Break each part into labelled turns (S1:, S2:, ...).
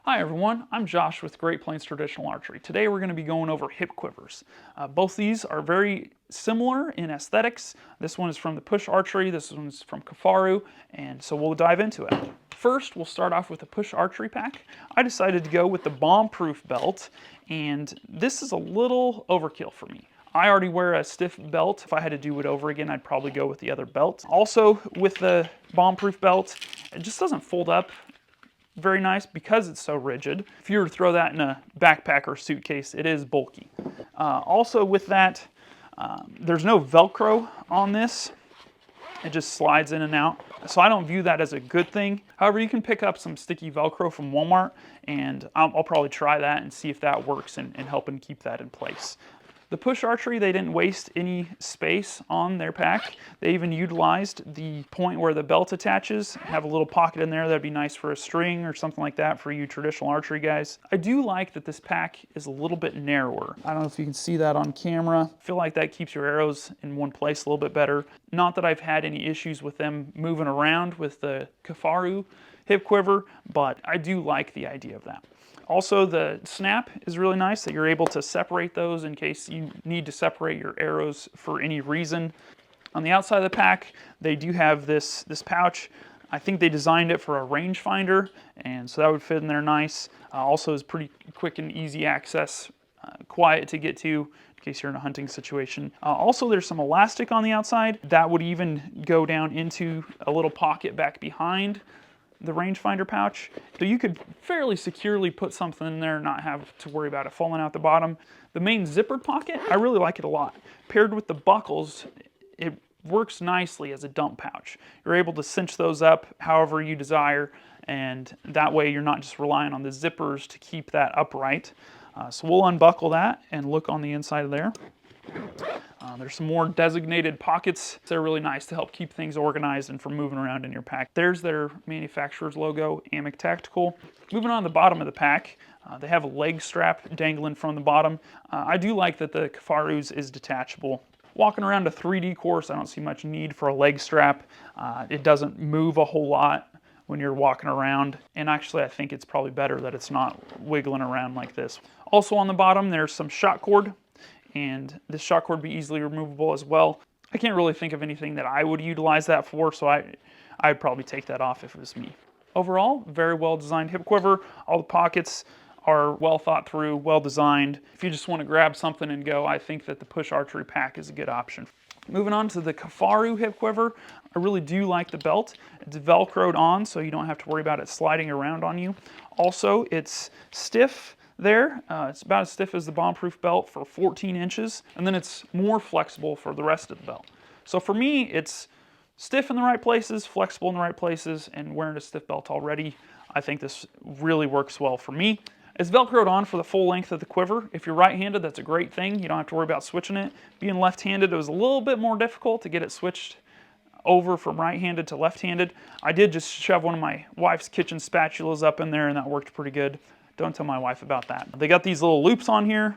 S1: Hi everyone, I'm Josh with Great Plains Traditional Archery. Today we're going to be going over hip quivers. Both these are very similar in aesthetics. This one is from the Push Archery, this one's from Kifaru, and so we'll dive into it. First, we'll start off with the Push Archery pack. I decided to go with the Bombproof belt, and this is a little overkill for me. I already wear a stiff belt. If I had to do it over again, I'd probably go with the other belt. Also, with the Bombproof belt, it just doesn't fold up very nice because it's so rigid. If you were to throw that in a backpack or suitcase, it is bulky. Also with that, there's no Velcro on this. It just slides in and out. So I don't view that as a good thing. However, you can pick up some sticky Velcro from Walmart, and I'll probably try that and see if that works in helping keep that in place. The Push Archery, they didn't waste any space on their pack. They even utilized the point where the belt attaches, have a little pocket in there that'd be nice for a string or something like that for you traditional archery guys. I do like that this pack is a little bit narrower. I don't know if you can see that on camera. I feel like that keeps your arrows in one place a little bit better. Not that I've had any issues with them moving around with the Kifaru hip quiver, but I do like the idea of that. Also, the snap is really nice that you're able to separate those in case you need to separate your arrows for any reason. On the outside of the pack, they do have this pouch. I think they designed it for a rangefinder, and so that would fit in there nice. Also is pretty quick and easy access, quiet to get to in case you're in a hunting situation. Also, there's some elastic on the outside. That would even go down into a little pocket back behind the rangefinder pouch, so you could fairly securely put something in there and not have to worry about it falling out the bottom. The main zippered pocket, I really like it a lot. Paired with the buckles, it works nicely as a dump pouch. You're able to cinch those up however you desire, and that way you're not just relying on the zippers to keep that upright. So we'll unbuckle that and look on the inside of there. There's some more designated pockets. They're really nice to help keep things organized and from moving around in your pack. There's their manufacturer's logo, Amic Tactical. Moving on to the bottom of the pack, they have a leg strap dangling from the bottom. I do like that the Kifaru's is detachable. Walking around a 3D course, I don't see much need for a leg strap. It doesn't move a whole lot when you're walking around, and actually I think it's probably better that it's not wiggling around like this. Also on the bottom, there's some shot cord, and this shot cord would be easily removable as well. I can't really think of anything that I would utilize that for, so I'd probably take that off if it was me. Overall, very well designed hip quiver. All the pockets are well thought through, well designed. If you just want to grab something and go, I think that the Push Archery pack is a good option. Moving on to the Kifaru hip quiver, I really do like the belt. It's Velcroed on, so you don't have to worry about it sliding around on you. Also, it's stiff there. It's about as stiff as the Bombproof belt for 14 inches, and then it's more flexible for the rest of the belt. So for me, it's stiff in the right places, flexible in the right places, and wearing a stiff belt already, I think this really works well for me. It's Velcroed on for the full length of the quiver. If you're right-handed, that's a great thing. You don't have to worry about switching it. Being left-handed, it was a little bit more difficult to get it switched over from right-handed to left-handed. I did just shove one of my wife's kitchen spatulas up in there, and that worked pretty good. Don't tell my wife about that. They got these little loops on here,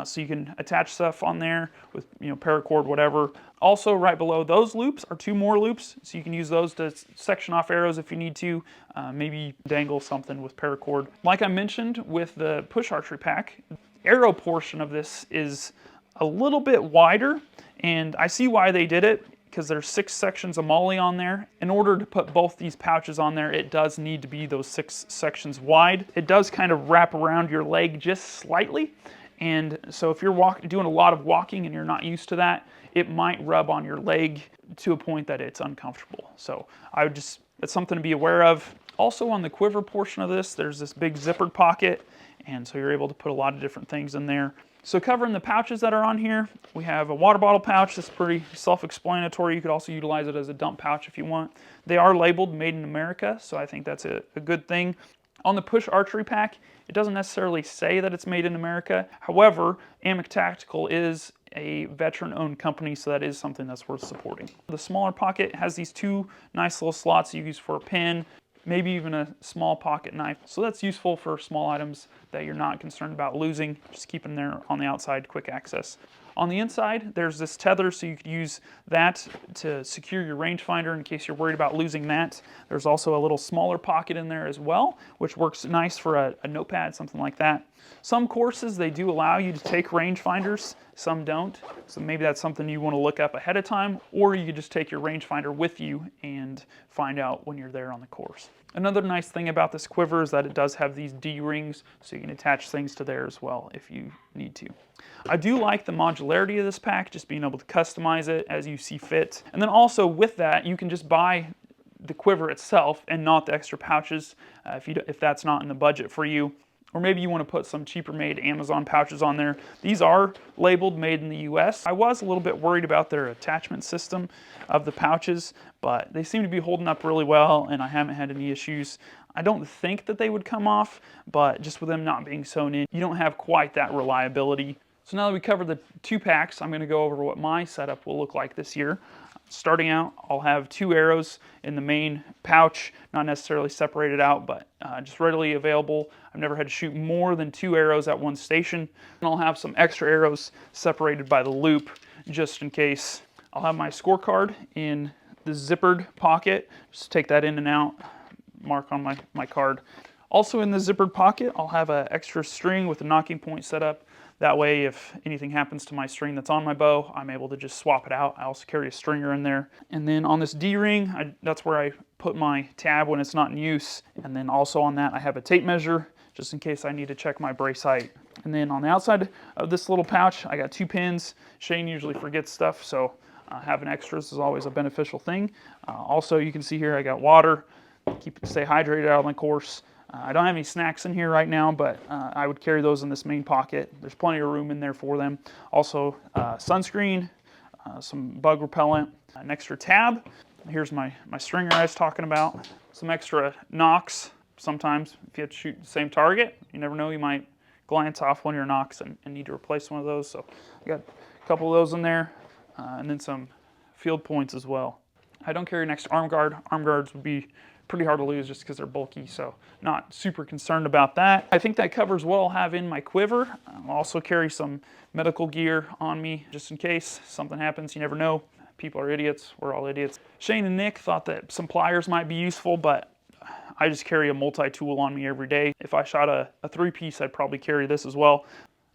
S1: so you can attach stuff on there with paracord, whatever. Also, right below those loops are two more loops, so you can use those to section off arrows if you need to, maybe dangle something with paracord. Like I mentioned with the Push Archery pack, arrow portion of this is a little bit wider, and I see why they did it, because there's 6 sections of MOLLE on there. In order to put both these pouches on there, it does need to be those 6 sections wide. It does kind of wrap around your leg just slightly, and so if you're doing a lot of walking and you're not used to that, it might rub on your leg to a point that it's uncomfortable. So it's something to be aware of. Also on the quiver portion of this, there's this big zippered pocket, and so you're able to put a lot of different things in there. So covering the pouches that are on here, we have a water bottle pouch that's pretty self-explanatory. You could also utilize it as a dump pouch if you want. They are labeled Made in America, so I think that's a good thing. On the Push Archery pack, it doesn't necessarily say that it's made in America. However, Amic Tactical is a veteran-owned company, so that is something that's worth supporting. The smaller pocket has these 2 nice little slots you use for a pin, maybe even a small pocket knife. So that's useful for small items that you're not concerned about losing, just keeping there on the outside, quick access. On the inside, there's this tether, so you could use that to secure your rangefinder in case you're worried about losing that. There's also a little smaller pocket in there as well, which works nice for a notepad, something like that. Some courses, they do allow you to take rangefinders, some don't. So maybe that's something you want to look up ahead of time, or you could just take your rangefinder with you and find out when you're there on the course. Another nice thing about this quiver is that it does have these D-rings, so you can attach things to there as well if you need to. I do like the modularity of this pack, just being able to customize it as you see fit. And then also with that, you can just buy the quiver itself and not the extra pouches if that's not in the budget for you. Or maybe you want to put some cheaper made Amazon pouches on there. These are labeled made in the US. I was a little bit worried about their attachment system of the pouches, but they seem to be holding up really well and I haven't had any issues. I don't think that they would come off, but just with them not being sewn in, you don't have quite that reliability. So now that we covered the 2 packs, I'm going to go over what my setup will look like this year. Starting out, I'll have 2 arrows in the main pouch, not necessarily separated out, but just readily available. I've never had to shoot more than 2 arrows at one station. And I'll have some extra arrows separated by the loop, just in case. I'll have my scorecard in the zippered pocket. Just take that in and out, mark on my card. Also in the zippered pocket, I'll have an extra string with a nocking point set up. That way, if anything happens to my string that's on my bow, I'm able to just swap it out. I also carry a stringer in there. And then on this D-ring, that's where I put my tab when it's not in use. And then also on that, I have a tape measure, just in case I need to check my brace height. And then on the outside of this little pouch, I got 2 pins. Shane usually forgets stuff, so having extras is always a beneficial thing. Also, you can see here I got water, stay hydrated out on the course. I don't have any snacks in here right now, but I would carry those in this main pocket. There's plenty of room in there for them. Also, sunscreen, some bug repellent, an extra tab. Here's my stringer I was talking about. Some extra nocks. Sometimes if you have to shoot the same target, you never know, you might glance off one of your nocks and need to replace one of those. So I got a couple of those in there, and then some field points as well. I don't carry an extra arm guard. Arm guards would be pretty hard to lose just because they're bulky, so not super concerned about that. I think that covers what I'll have in my quiver. I'll also carry some medical gear on me just in case something happens. You never know. People are idiots. We're all idiots. Shane and Nick thought that some pliers might be useful, but I just carry a multi-tool on me every day. If I shot a 3-piece, I'd probably carry this as well.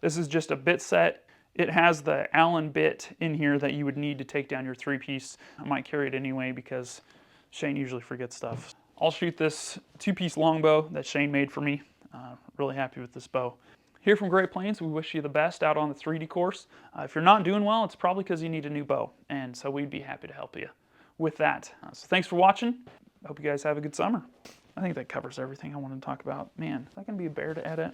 S1: This is just a bit set. It has the Allen bit in here that you would need to take down your 3-piece. I might carry it anyway because Shane usually forgets stuff. I'll shoot this 2-piece longbow that Shane made for me. Really happy with this bow. Here from Great Plains, we wish you the best out on the 3D course. If you're not doing well, it's probably because you need a new bow, and so we'd be happy to help you with that. So thanks for watching. I hope you guys have a good summer. I think that covers everything I wanted to talk about. Man, is that going to be a bear to edit?